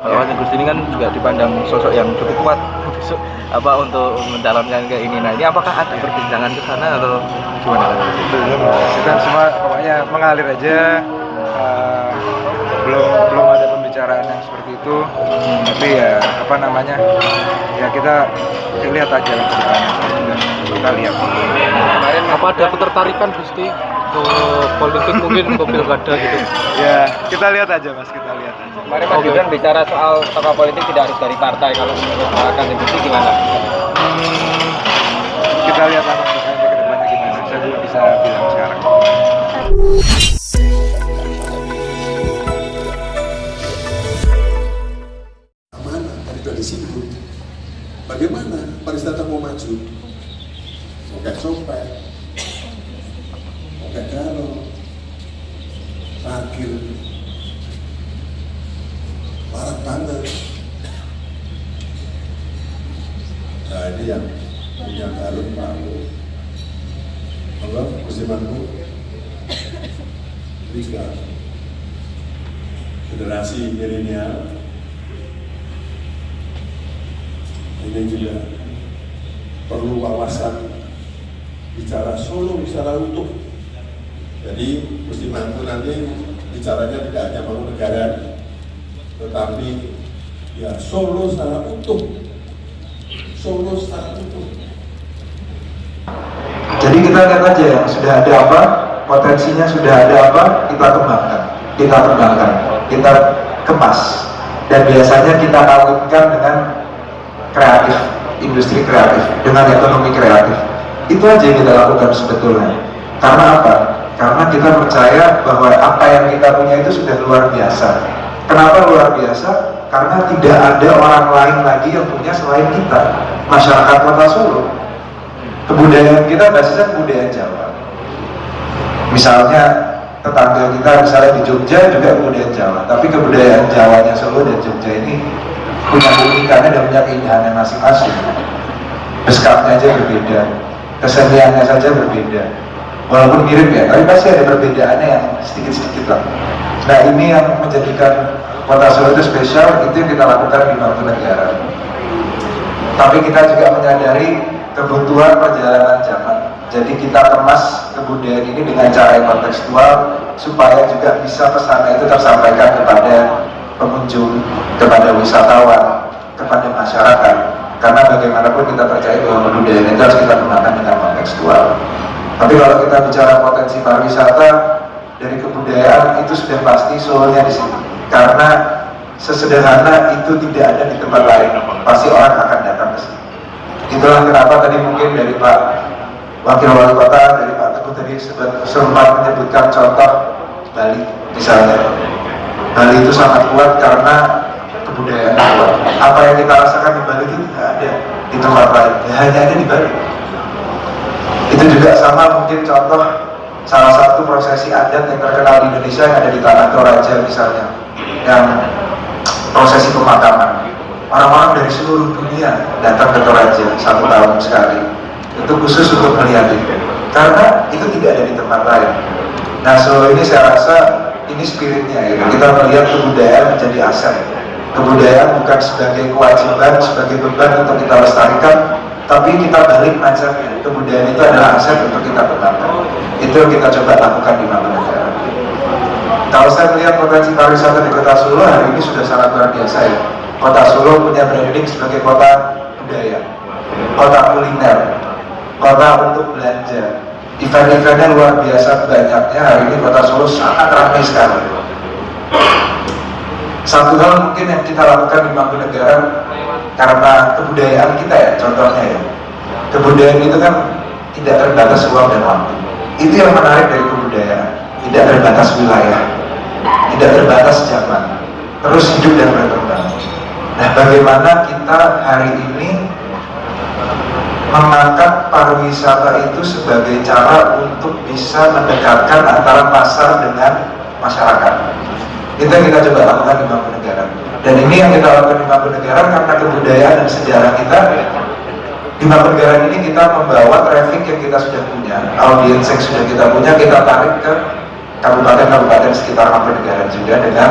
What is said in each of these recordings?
Mas Gus ini kan juga dipandang sosok yang cukup kuat untuk mencalonkan ke ini. Nah, ini apakah ada perbincangan ke sana atau gimana? Kita semua pokoknya mengalir aja. Belum ada pembicaraan yang seperti itu. Tapi ya ya kita lihat aja lah ke depannya. Kita lihat. Kemarin apa ada ketertarikan Gusti ke politik mungkin ke pilkada gitu? Ya kita lihat aja Mas, kita lihat aja. Kemarin Mas Gibran bicara soal tokoh politik tidak harus dari partai, kalau menurut Kang Gusti gimana? Kita lihat lah ke depannya gimana. Saya belum bisa bilang sekarang. Dari situ, bagaimana pariwisata mau maju? Mau kayak copet, mau kayak garong, parkir, parah banget. Nah ini yang punya garut mau, Allah musimanmu, ini juga generasi milenial. Ini juga perlu wawasan bicara Solo secara utuh. Jadi mesti mampu nanti bicaranya tidak hanya bangun negara, tetapi ya Solo secara utuh. Solo secara utuh. Jadi kita lihat aja yang sudah ada apa, potensinya sudah ada apa, kita kembangkan, kita kemas, dan biasanya kita kawinkan dengan kreatif, industri kreatif, dengan ekonomi kreatif. Itu aja yang kita lakukan sebetulnya. Karena apa? Karena kita percaya bahwa apa yang kita punya itu sudah luar biasa. Kenapa luar biasa? Karena tidak ada orang lain lagi yang punya selain kita, masyarakat Kota Solo. Kebudayaan kita basisnya kebudayaan Jawa. Misalnya tetangga kita misalnya di Jogja juga kebudayaan Jawa, tapi kebudayaan Jawanya Solo dan Jogja ini punya keunikannya dan punya keindahannya masing-masing. Beskapnya aja berbeda, keseniannya saja berbeda. Walaupun mirip ya, tapi pasti ada perbedaannya yang sedikit-sedikit lah. Nah ini yang menjadikan Kota Solo itu spesial, itu yang kita lakukan di Mangkunegaran. Tapi kita juga menyadari kebutuhan perjalanan zaman. Jadi kita kemas kebudayaan ini dengan cara yang kontekstual, supaya juga bisa pesannya itu tersampaikan kepada pengunjung, kepada wisatawan, kepada masyarakat. Karena bagaimanapun kita percaya bahwa budaya itu harus kita gunakan dengan kontekstual. Tapi kalau kita bicara potensi pariwisata dari kebudayaan, itu sudah pasti Solonya di sini. Karena sesederhana itu tidak ada di tempat lain, pasti orang akan datang ke sini. Itulah kenapa tadi mungkin dari Pak Wakil Wali Kota, dari Pak Teguh tadi sempat menyebutkan contoh Bali misalnya. Bali itu sangat kuat karena kebudayaan kuat. Apa yang kita rasakan di Bali itu tidak ada di tempat lain, ya, hanya ada di Bali. Itu juga sama mungkin contoh salah satu prosesi adat yang terkenal di Indonesia yang ada di Tanah Toraja misalnya, yang prosesi pemakaman. Orang-orang dari seluruh dunia datang ke Toraja 1 tahun sekali. Itu khusus untuk melihat itu, karena itu tidak ada di tempat lain. Nah Solo ini saya rasa ini spiritnya ya. Kita melihat kebudayaan menjadi aset. Kebudayaan bukan sebagai kewajiban, sebagai beban untuk kita lestarikan, tapi kita balik macamnya. Kebudayaan itu adalah aset untuk kita kembangkan. Itu yang kita coba lakukan di Mangkunegaran. Kalau saya melihat potensi pariwisata di Kota Solo hari ini sudah sangat luar biasa ya. Kota Solo punya branding sebagai kota budaya, kota kuliner, kota untuk belanja. Event-eventnya luar biasa banyaknya. Hari ini Kota Solo sangat ramai sekali. Satu hal mungkin yang kita lakukan di Mangkunegaran karena kebudayaan kita ya, contohnya ya, kebudayaan itu kan tidak terbatas ruang dan waktu. Itu yang menarik dari kebudayaan, tidak terbatas wilayah, tidak terbatas zaman, terus hidup dan berkembang. Nah bagaimana kita hari ini mengangkat pariwisata itu sebagai cara untuk bisa mendekatkan antara pasar dengan masyarakat. Itu yang kita coba lakukan di Mangkunegaran. Dan ini yang kita lakukan di Mangkunegaran karena kebudayaan dan sejarah kita. Di Mangkunegaran ini kita membawa traffic yang kita sudah punya, audiens yang sudah kita punya, kita tarik ke kabupaten-kabupaten sekitar Mangkunegaran juga dengan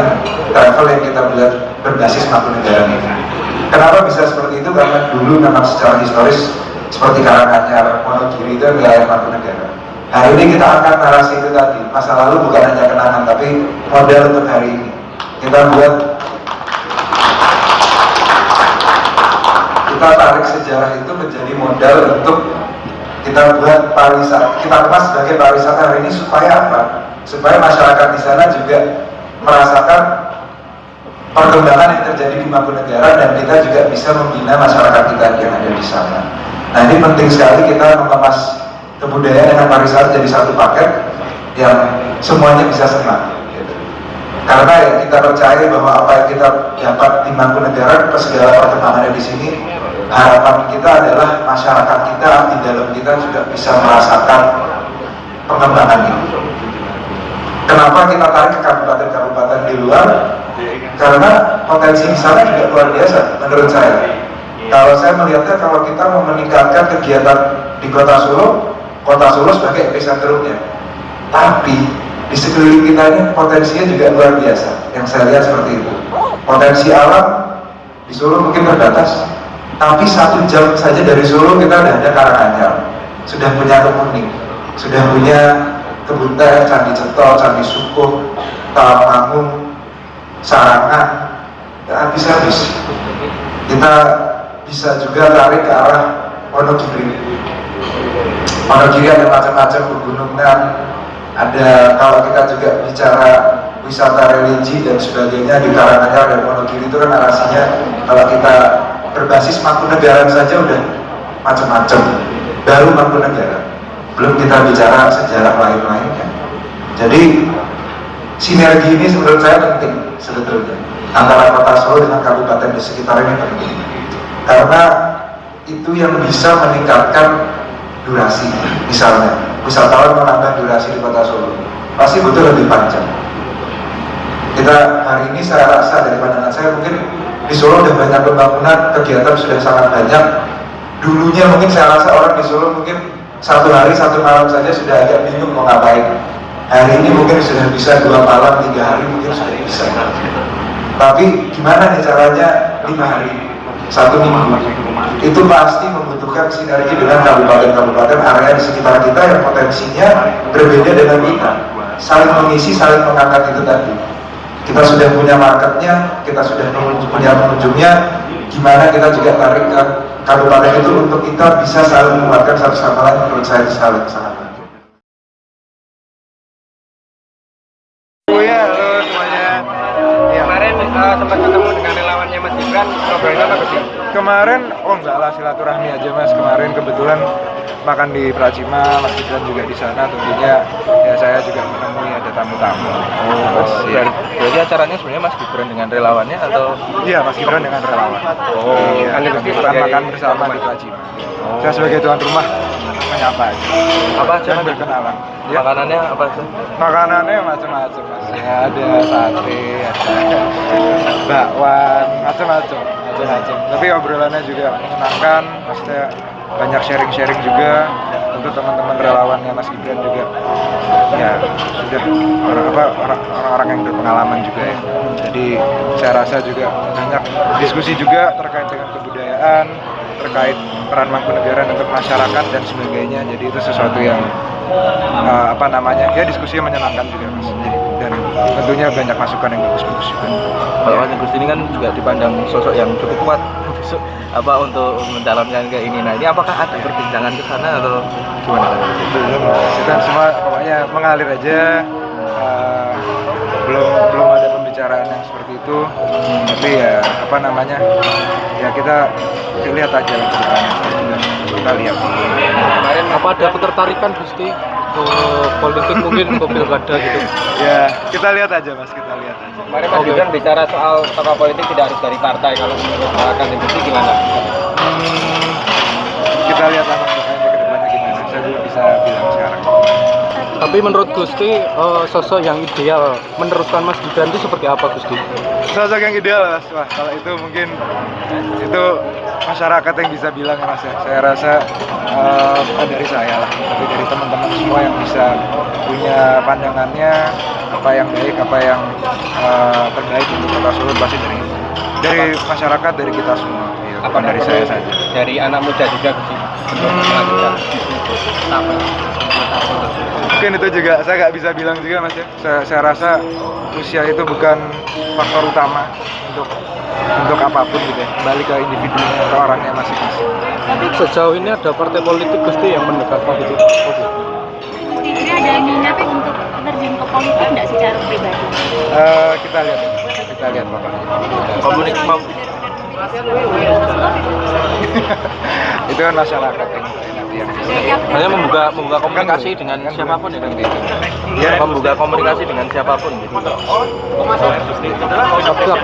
travel yang kita buat berbasis Mangkunegaran ini. Kenapa bisa seperti itu? Karena dulu memang secara historis seperti Karanganyar, Wonogiri itu wilayah Mangkunegaran. Hari ini kita angkat narasi itu tadi. Masa lalu bukan hanya kenangan, tapi model untuk hari ini. Kita tarik sejarah itu menjadi modal untuk kita buat pariwisata. Kita kemas sebagai pariwisata hari ini supaya apa? Supaya masyarakat di sana juga merasakan perkembangan yang terjadi di Mangkunegaran dan kita juga bisa membina masyarakat kita yang ada di sana. Nah, ini penting sekali kita mengemas kebudayaan dengan pariwisata jadi satu paket yang semuanya bisa senang. Gitu. Karena ya, kita percaya bahwa apa yang kita dapat di Mangkunegaran, segala perkembangannya di sini, harapan kita adalah masyarakat kita di dalam kita juga bisa merasakan pengembangan itu. Kenapa kita tarik ke kabupaten-kabupaten di luar? Karena potensi di sana juga luar biasa menurut saya. Kalau saya melihatnya, kalau kita mau meningkatkan kegiatan di Kota Solo sebagai epicentrumnya. Tapi di sekeliling kita ini potensinya juga luar biasa. Yang saya lihat seperti itu. Potensi alam di Solo mungkin terbatas, tapi 1 jam saja dari Solo kita sudah ada Karanganyar, sudah punya Kemuning, sudah punya Kebun Teh, Candi Cetol, Candi Sukuh, Tawamangun, Sarangan, dan habis-habis. Kita bisa juga tarik ke arah Wonogiri. Wonogiri ada macam-macam pegunungan, ada kalau kita juga bicara wisata religi dan sebagainya di Karanganyar dan Wonogiri itu kan narasinya kalau kita berbasis Mangkunegaran saja udah macam-macam, baru Mangkunegaran, belum kita bicara sejarah lain-lainnya. Jadi sinergi ini menurut saya penting sebetulnya antara Kota Solo dengan kabupaten di sekitar ini penting, karena itu yang bisa meningkatkan durasi. Misalnya wisatawan menambah durasi di Kota Solo pasti butuh lebih panjang. Kita hari ini saya rasa dari pandangan saya mungkin di Solo udah banyak pembangunan, kegiatan sudah sangat banyak. Dulunya mungkin saya rasa orang di Solo mungkin 1 hari 1 malam saja sudah agak bingung mau ngapain. Hari ini mungkin sudah bisa 2 malam 3 hari mungkin sudah bisa. Tapi gimana nih caranya 5 hari 1 minggu? Itu pasti membutuhkan sinergi dengan kabupaten-kabupaten area di sekitar kita yang potensinya berbeda dengan kita. Saling mengisi, saling mengangkat itu tadi. Kita sudah punya marketnya, kita sudah punya pengunjungnya. Gimana kita juga tarik ke kabupaten itu untuk kita bisa saling menguatkan satu sama lain. Menurut saya itu sangat penting. Oh ya, halo semuanya. Ya. Kemarin sempat ketemu dengan relawannya Mas Gibran, ngobrolnya apa sih? Kemarin, oh enggak lah, silaturahmi aja Mas. Kemarin kebetulan makan di Pracima, Mas Gibran juga di sana. Tentunya ya saya juga menemui ada tamu-tamu. Jadi acaranya sebenarnya Mas Gibran dengan relawannya atau? Iya, Mas Gibran dengan relawan. Iya, kita makan bersama di Pracima. Saya sebagai tuan rumah menyapa aja. Apa aja Mas? Berkenalan. Ya. Makanannya apa aja? Makanannya macam-macam Mas. Ya, ada sate, ada bakwan, macam-macam. Tapi obrolannya juga menyenangkan, maksudnya banyak sharing-sharing juga. Tentu teman-teman relawannya Mas Gibran juga ya sudah orang-orang yang berpengalaman juga ya. Jadi saya rasa juga banyak diskusi juga terkait dengan kebudayaan, terkait peran Mangkunegaran untuk masyarakat dan sebagainya. Jadi itu sesuatu yang ya diskusinya menyenangkan juga Mas. Dan tentunya banyak masukan yang bagus-bagus juga. Kalau Mas Gus ini kan juga dipandang sosok yang cukup kuat untuk mencalonkan ke ini. Nah, ini apakah ada perbincangan ke sana atau gimana? Belum, kita semua pokoknya mengalir aja. Belum ada pembicaraan yang seperti itu. Tapi ya ya kita lihat aja ke depannya. Kita lihat. Kemarin apa ada ketertarikan Gusti ke politik mungkin ke pilkada gitu? Ya kita lihat aja Mas, kita lihat aja. Kemarin Mas Gibran bicara soal tokoh politik tidak harus dari partai, kalau menurut Pak Kandibisi gimana? Kita lihat lah ke depannya gimana. Saya belum bisa bilang sekarang. Tapi menurut Gusti sosok yang ideal meneruskan Mas Gibran itu seperti apa Gusti? Sosok yang ideal Mas, wah kalau itu mungkin itu masyarakat yang bisa bilang Mas ya. Saya rasa bukan dari saya lah, tapi dari teman-teman semua yang bisa punya pandangannya apa yang baik, apa yang terbaik untuk Kota Solo pasti dari itu. dari masyarakat, dari kita semua, ya, bukan dari saya saja. Dari anak muda juga Gus untuk melanjutkan Mungkin itu juga saya nggak bisa bilang juga Mas ya. Saya rasa usia itu bukan faktor utama untuk apapun gitu ya. Kembali ke individunya, ke orangnya masing-masing. Tapi sejauh ini ada partai politik Gusti yang mendekat Pak gitu. Ini ada minat untuk terjun ke politik enggak secara pribadi? Kita lihat Bapak. Itu kan masyarakat yang nanti yang Hanya membuka komunikasi dengan siapapun ya kan gitu. ya, Membuka komunikasi dengan siapapun gitu. Siap.